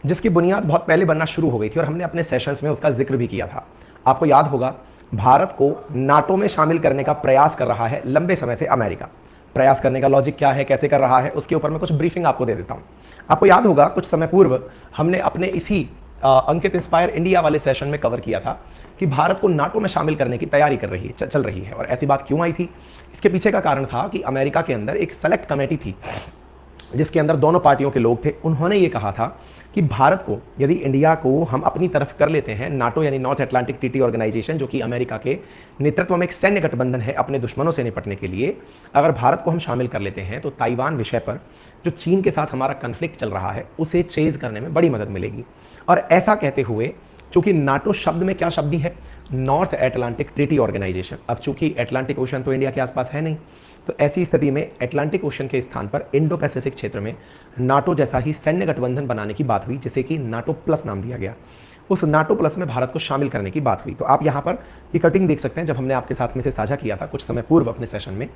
जिसकी बुनियाद बहुत पहले बनना शुरू हो गई थी और हमने अपने सेशंस में उसका जिक्र भी किया था। आपको याद होगा, भारत को नाटो में शामिल करने का प्रयास कर रहा है लंबे समय से अमेरिका। प्रयास करने का लॉजिक क्या है, कैसे कर रहा है, उसके ऊपर मैं कुछ ब्रीफिंग आपको दे देता हूं। आपको याद होगा, कुछ समय पूर्व हमने अपने इसी अंकित इंस्पायर इंडिया वाले सेशन में कवर किया था कि भारत को नाटो में शामिल करने की तैयारी चल रही है। और ऐसी बात क्यों आई थी? इसके पीछे का कारण था कि अमेरिका के अंदर एक सेलेक्ट कमेटी थी जिसके अंदर दोनों पार्टियों के लोग थे। उन्होंने ये कहा था कि भारत को, यदि इंडिया को हम अपनी तरफ कर लेते हैं, नाटो यानी नॉर्थ अटलांटिक ट्रीटी ऑर्गेनाइजेशन, जो कि अमेरिका के नेतृत्व में एक सैन्य गठबंधन है अपने दुश्मनों से निपटने के लिए, अगर भारत को हम शामिल कर लेते हैं तो ताइवान विषय पर जो चीन के साथ हमारा कन्फ्लिक्ट चल रहा है उसे चेज करने में बड़ी मदद मिलेगी। और ऐसा कहते हुए, चूंकि नाटो शब्द में क्या शब्द है, नॉर्थ अटलांटिक ट्रीटी ऑर्गेनाइजेशन। अब चूंकि अटलांटिक ओशन तो इंडिया के आसपास है नहीं, तो ऐसी स्थिति में अटलांटिक ओशन के स्थान पर इंडो पैसिफिक क्षेत्र में नाटो जैसा ही सैन्य गठबंधन बनाने की बात हुई, जिसे कि नाटो प्लस नाम दिया गया। उस नाटो प्लस में भारत को शामिल करने की बात हुई। तो आप यहाँ पर ये कटिंग देख सकते हैं। जब हमने आपके साथ में से साझा किया था कुछ समय पूर्व अपने सेशन में,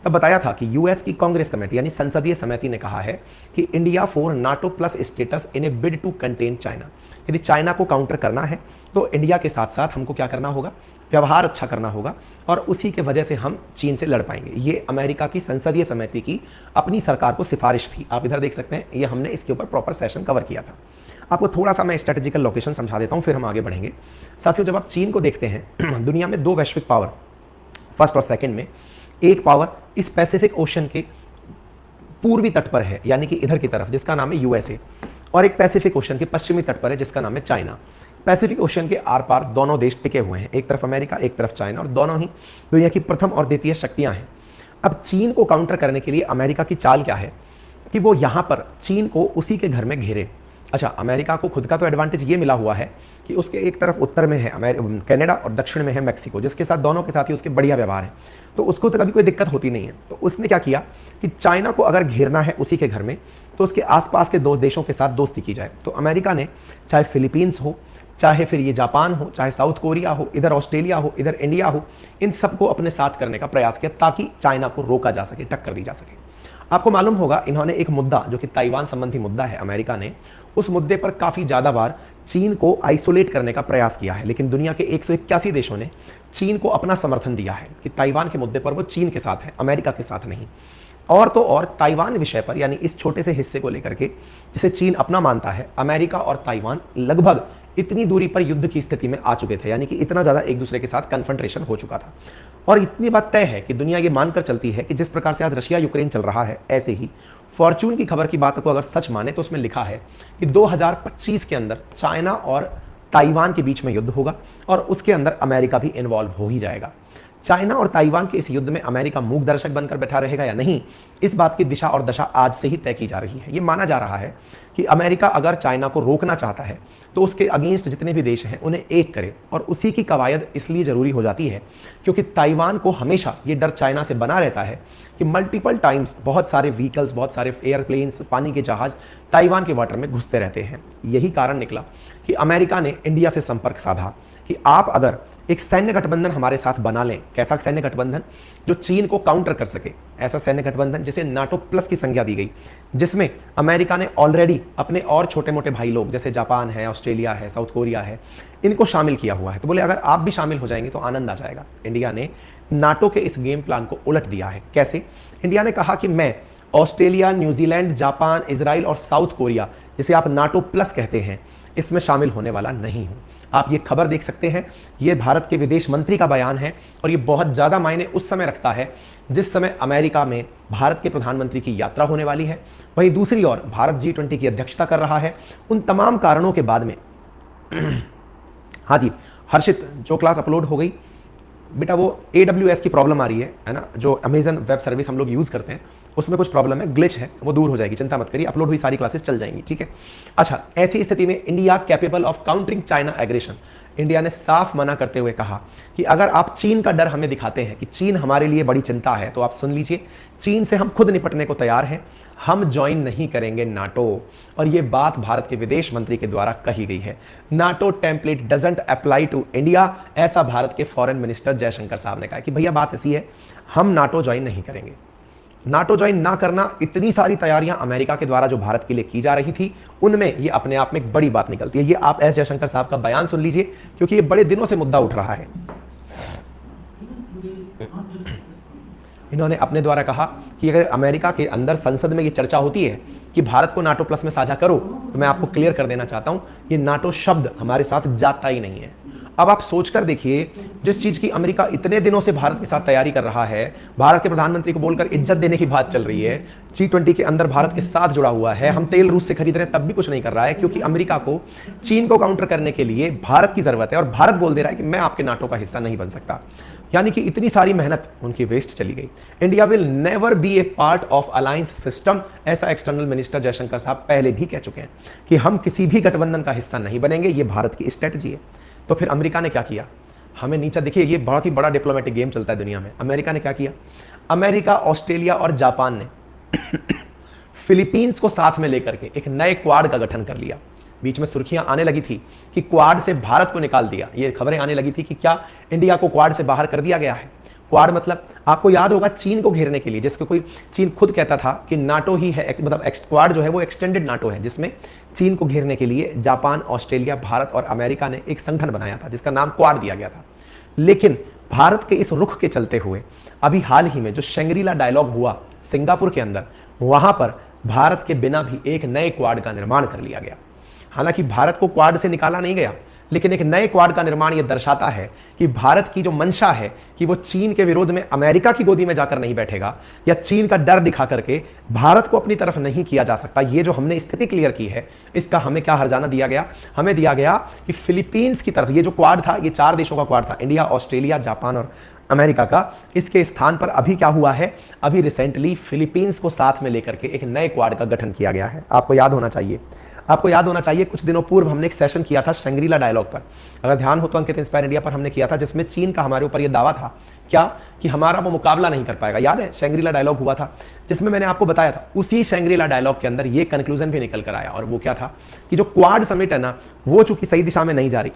तब बताया था कि यूएस की कांग्रेस कमेटी यानी संसदीय समिति ने कहा है कि India for NATO plus status in a bid to contain China. यदि चाइना को काउंटर करना है तो इंडिया के साथ साथ हमको क्या करना होगा, व्यवहार अच्छा करना होगा, और उसी के वजह से हम चीन से लड़ पाएंगे। ये अमेरिका की संसदीय समिति की अपनी सरकार को सिफारिश थी। आप इधर देख सकते हैं, ये हमने इसके ऊपर प्रॉपर सेशन कवर किया था। आपको थोड़ा सा मैं स्ट्रेटेजिकल लोकेशन समझा देता हूं, फिर हम आगे बढ़ेंगे। साथियों, जब आप चीन को देखते हैं, दुनिया में दो वैश्विक पावर, फर्स्ट और सेकंड में, एक पावर इस पैसिफिक ओशन के पूर्वी तट पर है, यानी कि इधर की तरफ, जिसका नाम है यूएसए, और एक पैसिफिक ओशन के पश्चिमी तट पर है जिसका नाम है चाइना। पैसिफिक ओशन के आर पार दोनों देश टिके हुए हैं, एक तरफ अमेरिका, एक तरफ चाइना, और दोनों ही दुनिया की प्रथम और द्वितीय शक्तियां हैं। अब चीन को काउंटर करने के लिए अमेरिका की चाल क्या है कि वो यहां पर चीन को उसी के घर में घेरे। अच्छा, अमेरिका को खुद का तो एडवांटेज ये मिला हुआ है कि उसके एक तरफ उत्तर में है कनाडा और दक्षिण में है मैक्सिको, जिसके साथ दोनों के साथ ही उसके बढ़िया व्यवहार है, तो उसको तो कभी कोई दिक्कत होती नहीं है। तो उसने क्या किया कि चाइना को अगर घेरना है उसी के घर में, तो उसके आसपास के दो देशों के साथ दोस्ती की जाए। तो अमेरिका ने, चाहे फिलीपींस हो, चाहे फिर ये जापान हो, चाहे साउथ कोरिया हो, इधर ऑस्ट्रेलिया हो, इधर इंडिया हो, इन सबको अपने साथ करने का प्रयास किया ताकि चाइना को रोका जा सके, टक्कर दी जा सके। आपको मालूम होगा, इन्होंने एक मुद्दा जो कि ताइवान संबंधी मुद्दा है, अमेरिका ने उस मुद्दे पर काफ़ी ज़्यादा बार चीन को आइसोलेट करने का प्रयास किया है, लेकिन दुनिया के 181 देशों ने चीन को अपना समर्थन दिया है कि ताइवान के मुद्दे पर वो चीन के साथ है, अमेरिका के साथ नहीं। और तो और ताइवान विषय पर, यानी इस छोटे से हिस्से को लेकर के जिसे चीन अपना मानता है, अमेरिका और ताइवान लगभग इतनी दूरी पर युद्ध की स्थिति में आ चुके थे, यानी कि इतना ज़्यादा एक दूसरे के साथ कन्फ्रंटेशन हो चुका था। और इतनी बात तय है कि दुनिया ये मानकर चलती है कि जिस प्रकार से आज रशिया यूक्रेन चल रहा है, ऐसे ही फॉर्च्यून की खबर की बात को अगर सच माने तो उसमें लिखा है कि 2025 के अंदर चाइना और ताइवान के बीच में युद्ध होगा और उसके अंदर अमेरिका भी इन्वॉल्व हो ही जाएगा। चाइना और ताइवान के इस युद्ध में अमेरिका मूक दर्शक बनकर बैठा रहेगा या नहीं, इस बात की दिशा और दशा आज से ही तय की जा रही है। ये माना जा रहा है कि अमेरिका अगर चाइना को रोकना चाहता है तो उसके अगेंस्ट जितने भी देश हैं उन्हें एक करे, और उसी की कवायद इसलिए ज़रूरी हो जाती है क्योंकि ताइवान को हमेशा ये डर चाइना से बना रहता है कि मल्टीपल टाइम्स बहुत सारे व्हीकल्स, बहुत सारे एयरप्लेन्स, पानी के जहाज ताइवान के वाटर में घुसते रहते हैं। यही कारण निकला कि अमेरिका ने इंडिया से संपर्क साधा कि आप अगर एक सैन्य गठबंधन हमारे साथ बना लें। कैसा सैन्य गठबंधन? जो चीन को काउंटर कर सके, ऐसा सैन्य गठबंधन जिसे नाटो प्लस की संज्ञा दी गई, जिसमें अमेरिका ने ऑलरेडी अपने और छोटे मोटे भाई लोग जैसे जापान है, ऑस्ट्रेलिया है, साउथ कोरिया है, इनको शामिल किया हुआ है। तो बोले अगर आप भी शामिल हो जाएंगे तो आनंद आ जाएगा। इंडिया ने नाटो के इस गेम प्लान को उलट दिया है। कैसे? इंडिया ने कहा कि मैं ऑस्ट्रेलिया, न्यूजीलैंड, जापान, इजराइल और साउथ कोरिया, जिसे आप नाटो प्लस कहते हैं, इसमें शामिल होने वाला नहीं हूं। आप ये खबर देख सकते हैं, ये भारत के विदेश मंत्री का बयान है और ये बहुत ज़्यादा मायने उस समय रखता है जिस समय अमेरिका में भारत के प्रधानमंत्री की यात्रा होने वाली है। वहीं दूसरी ओर भारत G20 की अध्यक्षता कर रहा है। उन तमाम कारणों के बाद में हाँ जी हर्षित, जो क्लास अपलोड हो गई बेटा, वो AWS की प्रॉब्लम आ रही है ना, जो अमेजन वेब सर्विस हम लोग यूज़ करते हैं उसमें कुछ प्रॉब्लम है, ग्लिच है, वो दूर हो जाएगी, चिंता मत करिए, अपलोड हुई सारी क्लासेस चल जाएंगी, ठीक है। अच्छा, ऐसी स्थिति में India capable of countering China aggression, India ने साफ मना करते हुए कहा कि अगर आप चीन का डर हमें दिखाते हैं कि चीन हमारे लिए बड़ी चिंता है, तो आप सुन लीजिए, चीन से हम खुद निपटने को तैयार हैं, हम ज्वाइन नहीं करेंगे नाटो। और ये बात भारत के विदेश मंत्री के द्वारा कही गई है। NATO template doesn't apply to India, ऐसा भारत के फॉरेन मिनिस्टर जयशंकर साहब ने कहा कि भैया बात ऐसी है, हम नाटो ज्वाइन नहीं करेंगे। नाटो ज्वाइन ना करना, इतनी सारी तैयारियां अमेरिका के द्वारा जो भारत के लिए की जा रही थी, उनमें ये अपने आप में एक बड़ी बात निकलती है। ये आप एस जयशंकर साहब का बयान सुन लीजिए, क्योंकि ये बड़े दिनों से मुद्दा उठ रहा है। इन्होंने अपने द्वारा कहा कि अगर अमेरिका के अंदर संसद में ये चर्चा होती है कि भारत को नाटो प्लस में साझा करो, तो मैं आपको क्लियर कर देना चाहता हूं, ये नाटो शब्द हमारे साथ जाता ही नहीं है। अब आप सोचकर देखिए, जिस चीज की अमेरिका इतने दिनों से भारत के साथ तैयारी कर रहा है, भारत के प्रधानमंत्री को बोलकर इज्जत देने की बात चल रही है, G20 के अंदर भारत के साथ जुड़ा हुआ है, हम तेल रूस से खरीद रहे हैं, तब भी कुछ नहीं कर रहा है, क्योंकि अमेरिका को चीन को काउंटर करने के लिए भारत की जरूरत है, और भारत बोल दे रहा है कि मैं आपके नाटो का हिस्सा नहीं बन सकता। यानी कि इतनी सारी मेहनत उनकी वेस्ट चली गई। India will never be A part of alliance system, ऐसा एक्सटर्नल मिनिस्टर जयशंकर साहब पहले भी कह चुके हैं कि हम किसी भी गठबंधन का हिस्सा नहीं बनेंगे, ये भारत की स्ट्रेटजी है। तो फिर अमेरिका ने क्या किया, हमें नीचे देखिए, ये बहुत ही बड़ा डिप्लोमेटिक गेम चलता है दुनिया में। अमेरिका ने क्या किया, अमेरिका, ऑस्ट्रेलिया और जापान ने फिलीपींस को साथ में लेकर के एक नए क्वाड का गठन कर लिया। बीच में सुर्खियां आने लगी थी कि क्वाड से भारत को निकाल दिया, ये खबरें आने लगी थी कि क्या इंडिया को क्वाड से बाहर कर दिया गया है। क्वाड मतलब आपको याद होगा, चीन को घेरने के लिए, जिसको कोई चीन खुद कहता था कि नाटो ही है, मतलब क्वाड जो है वो एक्सटेंडेड नाटो है, जिसमें चीन को घेरने के लिए जापान, ऑस्ट्रेलिया, भारत और अमेरिका ने एक संगठन बनाया था जिसका नाम क्वाड दिया गया था। लेकिन भारत के इस रुख के चलते हुए अभी हाल ही में जो शंग्रीला डायलॉग हुआ सिंगापुर के अंदर, वहां पर भारत के बिना भी एक नए क्वाड का निर्माण कर लिया गया। हालांकि भारत को क्वाड से निकाला नहीं गया, लेकिन एक नए क्वाड का निर्माण यह दर्शाता है कि भारत की जो मंशा है कि वो चीन के विरोध में अमेरिका की गोदी में जाकर नहीं बैठेगा, या चीन का डर दिखा करके भारत को अपनी तरफ नहीं किया जा सकता। ये जो हमने स्थिति क्लियर की है, इसका हमें क्या हर्जाना दिया गया, हमें दिया गया कि फिलीपींस की तरफ, ये जो क्वाड था, ये 4 देशों का क्वाड था, इंडिया, ऑस्ट्रेलिया, जापान और अमेरिका का, इसके स्थान पर अभी क्या हुआ है, अभी रिसेंटली फिलीपींस को साथ में लेकर के एक नए क्वाड का गठन किया गया है। आपको याद होना चाहिए, आपको याद होना चाहिए, कुछ दिनों पूर्व हमने एक सेशन किया था शंग्रीला डायलॉग पर, अगर ध्यान हो तो अंकित इंस्पायर इंडिया पर हमने किया था, जिसमें चीन का हमारे ऊपर यह दावा था क्या कि हमारा वो मुकाबला नहीं कर पाएगा। याद है, शंग्रीला डायलॉग हुआ था जिसमें मैंने आपको बताया था, उसी शंग्रीला डायलॉग के अंदर ये कंक्लूजन भी निकल कर आया, और वो क्या था कि जो क्वाड समिट है ना, वो चूंकि सही दिशा में नहीं जा रही,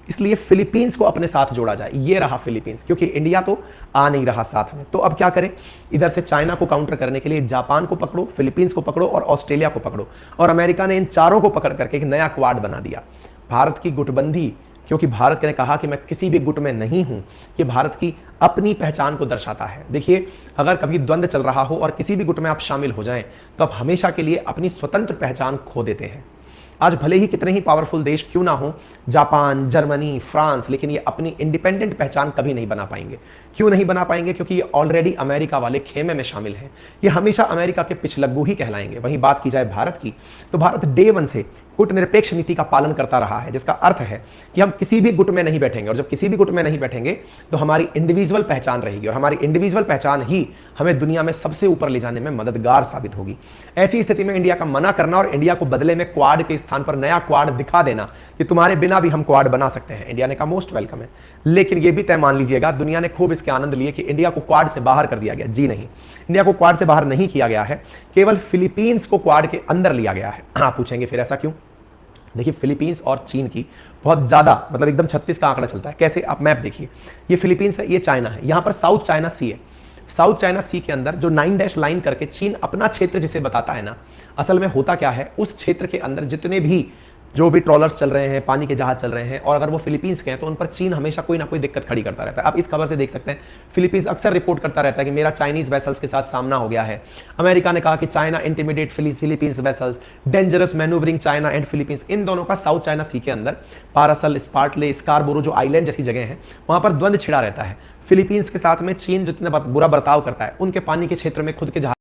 इसलिए फिलीपींस को अपने साथ जोड़ा जाए। ये रहा फिलीपींस, क्योंकि इंडिया तो आ नहीं रहा साथ में। तो अब क्या करें, इधर से चाइना को काउंटर करने के लिए जापान को पकड़ो, फिलीपींस को पकड़ो और ऑस्ट्रेलिया को पकड़ो, और अमेरिका ने इन चारों को पकड़ करके एक नया क्वाड बना दिया। भारत की गुटबंदी, क्योंकि भारत ने कहा कि मैं किसी भी गुट में नहीं हूं, ये भारत की अपनी पहचान को दर्शाता है। देखिए, अगर कभी द्वंद्व चल रहा हो और किसी भी गुट में आप शामिल हो जाएं, तो आप हमेशा के लिए अपनी स्वतंत्र पहचान खो देते हैं। आज भले ही कितने ही पावरफुल देश क्यों ना हो, जापान, जर्मनी, फ्रांस, लेकिन ये अपनी इंडिपेंडेंट पहचान कभी नहीं बना पाएंगे। क्यों नहीं बना पाएंगे? क्योंकि ये ऑलरेडी अमेरिका वाले खेमे में शामिल हैं। ये हमेशा अमेरिका के पिछलग्गू ही कहलाएंगे। वहीं बात की जाए भारत की, तो भारत डे वन से गुटनिरपेक्ष नीति का पालन करता रहा है, जिसका अर्थ है कि हम किसी भी गुट में नहीं बैठेंगे, और जब किसी भी गुट में नहीं बैठेंगे तो हमारी इंडिविजुअल पहचान रहेगी, और हमारी इंडिविजुअल पहचान ही हमें दुनिया में सबसे ऊपर ले जाने में मददगार साबित होगी। ऐसी स्थिति में इंडिया का मना करना और इंडिया को बदले में क्वाड के स्थान पर नया क्वाड दिखा देना कि तुम्हारे बिना भी हम क्वाड बना सकते हैं, इंडिया ने कहा मोस्ट वेलकम है। लेकिन यह भी तय मान लीजिएगा, दुनिया ने खूब इसके आनंद लिए कि इंडिया को क्वाड से बाहर कर दिया गया। जी नहीं, इंडिया को क्वाड से बाहर नहीं किया गया है, केवल फिलीपींस को क्वाड के अंदर लिया गया है। आप पूछेंगे फिर ऐसा क्यों? देखिए, फिलीपींस और चीन की बहुत ज़्यादा, मतलब एकदम 36 का आंकड़ा चलता है। कैसे? आप मैप देखिए, ये फिलीपींस है, ये चाइना है, यहाँ पर साउथ चाइना सी है। साउथ चाइना सी के अंदर जो 9 डैश लाइन करके चीन अपना क्षेत्र जिसे बताता है ना, असल में होता क्या है, उस क्षेत्र के अंदर जितने भी जो भी ट्रॉलर्स चल रहे हैं, पानी के जहाज चल रहे हैं, और अगर वो फिलीपींस के हैं तो उन पर चीन हमेशा कोई ना कोई दिक्कत खड़ी करता रहता है। आप इस खबर से देख सकते हैं, फिलीपींस अक्सर रिपोर्ट करता रहता है कि मेरा चाइनीज वेसल्स के साथ सामना हो गया है। अमेरिका ने कहा कि China intimidate Philippines vessels, dangerous manoeuvring China and Philippines. इन दोनों का साउथ चाइना सी के अंदर पारासल, स्पार्टले, स्कारबोरो जो आइलैंड जैसी जगह है, वहां पर द्वंद्व छिड़ा रहता है। फिलीपींस के साथ में चीन जितना बुरा बर्ताव करता है, उनके पानी के क्षेत्र में खुद के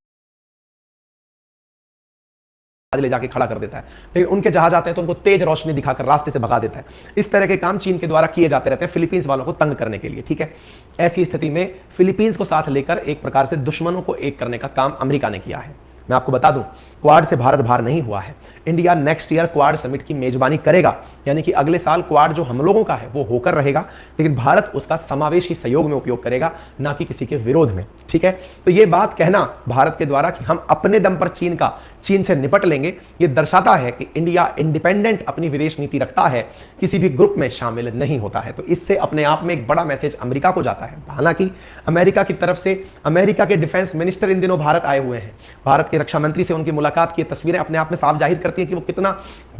ले जाके खड़ा कर देता है, लेकिन उनके जहाज आते हैं तो उनको तेज रोशनी दिखाकर रास्ते से भगा देता है। इस तरह के काम चीन के द्वारा किए जाते रहते हैं फिलीपींस वालों को तंग करने के लिए, ठीक है। ऐसी स्थिति में फिलीपींस को साथ लेकर एक प्रकार से दुश्मनों को एक करने का काम अमेरिका ने किया है। मैं आपको बता दूं, क्वाड से भारत बाहर नहीं हुआ है। India next year quad summit की मेजबानी करेगा, यानी कि अगले साल क्वाड जो हम लोगों का है वो होकर रहेगा, लेकिन भारत उसका समावेशी सहयोग में उपयोग करेगा, ना कि किसी के विरोध में। ठीक है, तो ये बात कहना भारत के द्वारा कि हम अपने दम पर चीन से निपट लेंगे, ये दर्शाता है कि इंडिया इंडिपेंडेंट अपनी विदेश नीति रखता है, किसी भी ग्रुप में शामिल नहीं होता है। तो इससे अपने आप में एक बड़ा मैसेज अमेरिका को जाता है। हालांकि अमेरिका की तरफ से अमेरिका के डिफेंस मिनिस्टर इन दिनों भारत आए हुए हैं, भारत के रक्षा मंत्री से उनकी मुलाकात की तस्वीरें अपने आप में साफ जाहिर करती हैं कि वो कितना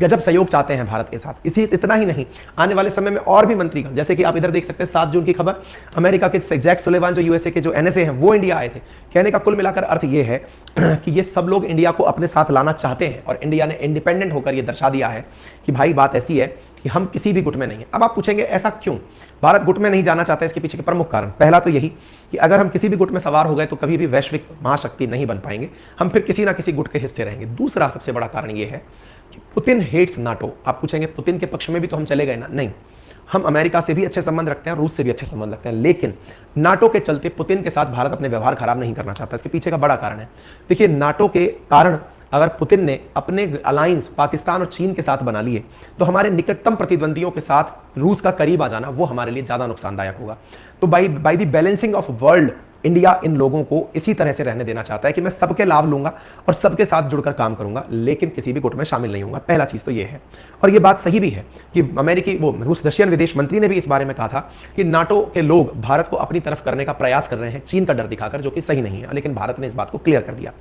गजब सहयोग चाहते हैं भारत के साथ। इसी इतना ही नहीं, आने वाले समय में और भी मंत्रीगण, जैसे कि आप इधर देख सकते हैं 7 जून की खबर, अमेरिका के जैक सुलेवान जो यूएसए के जो एनएसए हैं वो इंडिया आए थे। कहने का कुल मिलाकर अर्थ ये है कि ये सब लोग इंडिया को अपने साथ लाना चाहते हैं, और इंडिया ने इंडिपेंडेंट होकर ये दर्शा दिया है कि भाई बात ऐसी है कि हम किसी भी गुट में नहीं है। अब आप पूछेंगे ऐसा क्यों भारत गुट में नहीं जाना चाहता है? इसके पीछे के प्रमुख कारण, पहला तो यही कि अगर हम किसी भी गुट में सवार हो गए तो कभी भी वैश्विक महाशक्ति नहीं बन पाएंगे, हम फिर किसी ना किसी गुट के हिस्से रहेंगे। दूसरा सबसे बड़ा कारण यह है कि पुतिन हेट्स नाटो। आप पूछेंगे पुतिन के पक्ष में भी तो हम चले गए ना? नहीं, हम अमेरिका से भी अच्छे संबंध रखते हैं, रूस से भी अच्छे संबंध रखते हैं, लेकिन नाटो के चलते पुतिन के साथ भारत अपने व्यवहार खराब नहीं करना चाहता। इसके पीछे का बड़ा कारण है, देखिए नाटो के कारण अगर पुतिन ने अपने अलायंस पाकिस्तान और चीन के साथ बना लिए तो हमारे निकटतम प्रतिद्वंदियों के साथ रूस का करीब आ जाना वो हमारे लिए ज्यादा नुकसानदायक होगा। तो by the balancing of world, India in लोगों को इसी तरह से रहने देना चाहता है कि मैं सबके लाभ लूंगा और सबके साथ जुड़कर काम करूंगा, लेकिन किसी भी गुट में शामिल नहीं होऊंगा। पहला चीज तो ये है, और ये बात सही भी है कि अमेरिकी रूस रशियन विदेश मंत्री ने भी इस बारे में कहा था कि नाटो के लोग भारत को अपनी तरफ करने का प्रयास कर रहे हैं चीन का डर दिखाकर, जो कि सही नहीं है, लेकिन भारत ने इस बात को क्लियर कर दिया।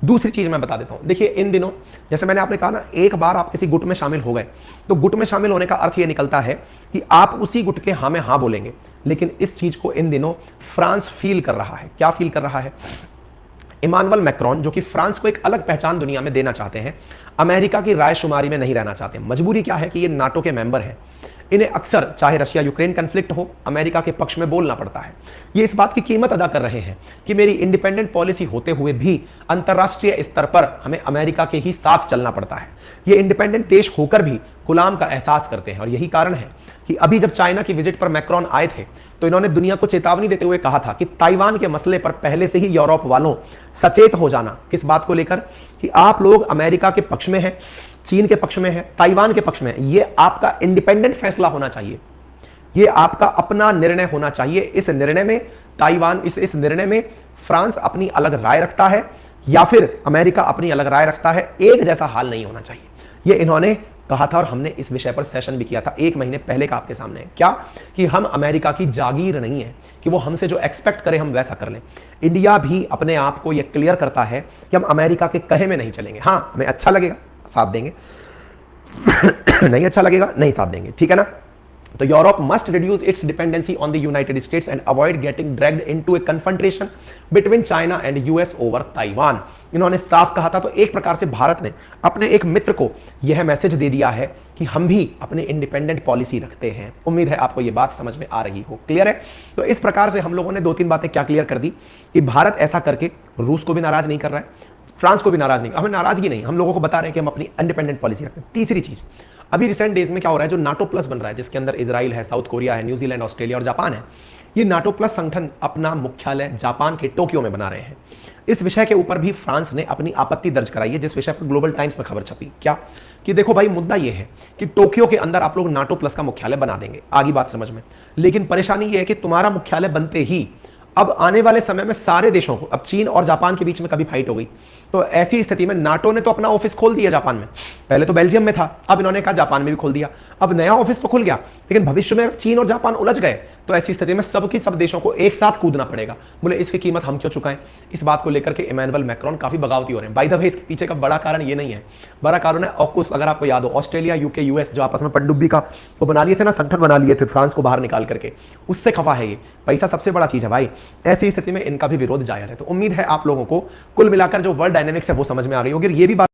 दूसरी चीज मैं बता देता हूं, देखिए इन दिनों जैसे मैंने आपने कहा ना, एक बार आप किसी गुट में शामिल हो गए तो गुट में शामिल होने का अर्थ यह निकलता है कि आप उसी गुट के हाँ में हाँ बोलेंगे। लेकिन इस चीज को इन दिनों फ्रांस फील कर रहा है। क्या फील कर रहा है? इमानुएल मैक्रोन, जो कि फ्रांस को एक अलग पहचान दुनिया में देना चाहते हैं, अमेरिका की रायशुमारी में नहीं रहना चाहते। मजबूरी क्या है कि ये नाटो के मेंबर हैं, इन्हें अक्सर चाहे रशिया यूक्रेन कन्फ्लिक्ट हो अमेरिका के पक्ष में बोलना पड़ता है। ये इस बात की कीमत अदा कर रहे हैं कि मेरी इंडिपेंडेंट पॉलिसी होते हुए भी अंतर्राष्ट्रीय स्तर पर हमें अमेरिका के ही साथ चलना पड़ता है। ये इंडिपेंडेंट देश होकर भी गुलाम का एहसास करते हैं, और यही कारण है कि अभी जब चाइना की विजिट पर मैक्रोन आए थे तो इन्होंने दुनिया को चेतावनी देते हुए कहा था कि ताइवान के मसले पर पहले से ही यूरोप वालों सचेत हो जाना। किस बात को लेकर? कि आप लोग अमेरिका के पक्ष में हैं, चीन के पक्ष में है, ताइवान के पक्ष में है। ये आपका इंडिपेंडेंट फैसला होना चाहिए, ये आपका अपना निर्णय होना चाहिए। इस निर्णय में ताइवान, इस निर्णय में फ्रांस अपनी अलग राय रखता है या फिर अमेरिका अपनी अलग राय रखता है, एक जैसा हाल नहीं होना चाहिए। ये इन्होंने कहा था, और हमने इस विषय पर सेशन भी किया था 1 महीने पहले का आपके सामने। क्या? कि हम अमेरिका की जागीर नहीं है कि वो हमसे जो एक्सपेक्ट करे हम वैसा कर लें। इंडिया भी अपने आप को यह क्लियर करता है कि हम अमेरिका के कहे में नहीं चलेंगे। हाँ, हमें अच्छा लगेगा साथ देंगे, नहीं अच्छा लगेगा नहीं साथ देंगे, ठीक है ना? तो Europe must reduce it's dependency on the United states and avoid getting dragged into A confrontation between China and US over Taiwan. इन्होंने साफ कहा था। तो एक प्रकार से भारत ने अपने एक मित्र को यह मैसेज दे दिया है कि हम भी अपनी इंडिपेंडेंट पॉलिसी रखते हैं। उम्मीद है आपको यह बात समझ में आ रही हो। क्लियर है? तो इस प्रकार से हम लोगों ने 2-3 बातें क्या क्लियर कर दी कि भारत ऐसा करके रूस को भी नाराज नहीं कर रहा है, फ्रांस को भी नाराज नहीं, हमें नाराजगी नहीं, हम लोगों को बता रहे हैं कि हम अपनी इंडिपेंडेंट पॉलिसी रखते हैं। तीसरी चीज, अभी रिसेंट डेज में क्या हो रहा है, जो नाटो प्लस बन रहा है, जिसके अंदर इजराइल है, साउथ कोरिया है, न्यूजीलैंड, ऑस्ट्रेलिया और जापान है, ये नाटो प्लस संगठन अपना मुख्यालय जापान के टोक्यो में बना रहे हैं। इस विषय के ऊपर भी फ्रांस ने अपनी आपत्ति दर्ज कराई है, जिस विषय पर ग्लोबल टाइम्स में खबर छपी। क्या? कि देखो भाई, मुद्दा यह है कि टोक्यो के अंदर आप लोग नाटो प्लस का मुख्यालय बना देंगे, आगे बात समझ में, लेकिन परेशानी यह है कि तुम्हारा मुख्यालय बनते ही अब आने वाले समय में सारे देशों को, अब चीन और जापान के बीच में कभी फाइट हो गई तो ऐसी स्थिति में नाटो ने तो अपना ऑफिस खोल दिया जापान में, पहले तो बेल्जियम में था, अब इन्होंने कहा जापान में भी खोल दिया। अब नया ऑफिस तो खुल गया, लेकिन भविष्य में चीन और जापान उलझ गए तो ऐसी स्थिति में सब देशों को एक साथ कूदना पड़ेगा। बोले इसकी कीमत हम क्यों चुकाएं? इस बात को लेकर के इमैनुअल मैक्रोन काफी बगावती हो रहे हैं। बाय द वे, इसके पीछे का बड़ा कारण ये नहीं है, बड़ा कारण है ऑकुस। अगर आपको याद हो, ऑस्ट्रेलिया, यूके, यूएस जो आपस में पनडुब्बी का वो बना लिए थे ना, संगठन बना लिए थे फ्रांस को बाहर निकाल करके, उससे खफा है ये। पैसा सबसे बड़ा चीज है भाई, ऐसी स्थिति में इनका भी विरोध जायज है। तो उम्मीद है आप लोगों को कुल मिलाकर जो वर्ल्ड डायनेमिक्स है वो समझ में आ गई होगी। ये भी बात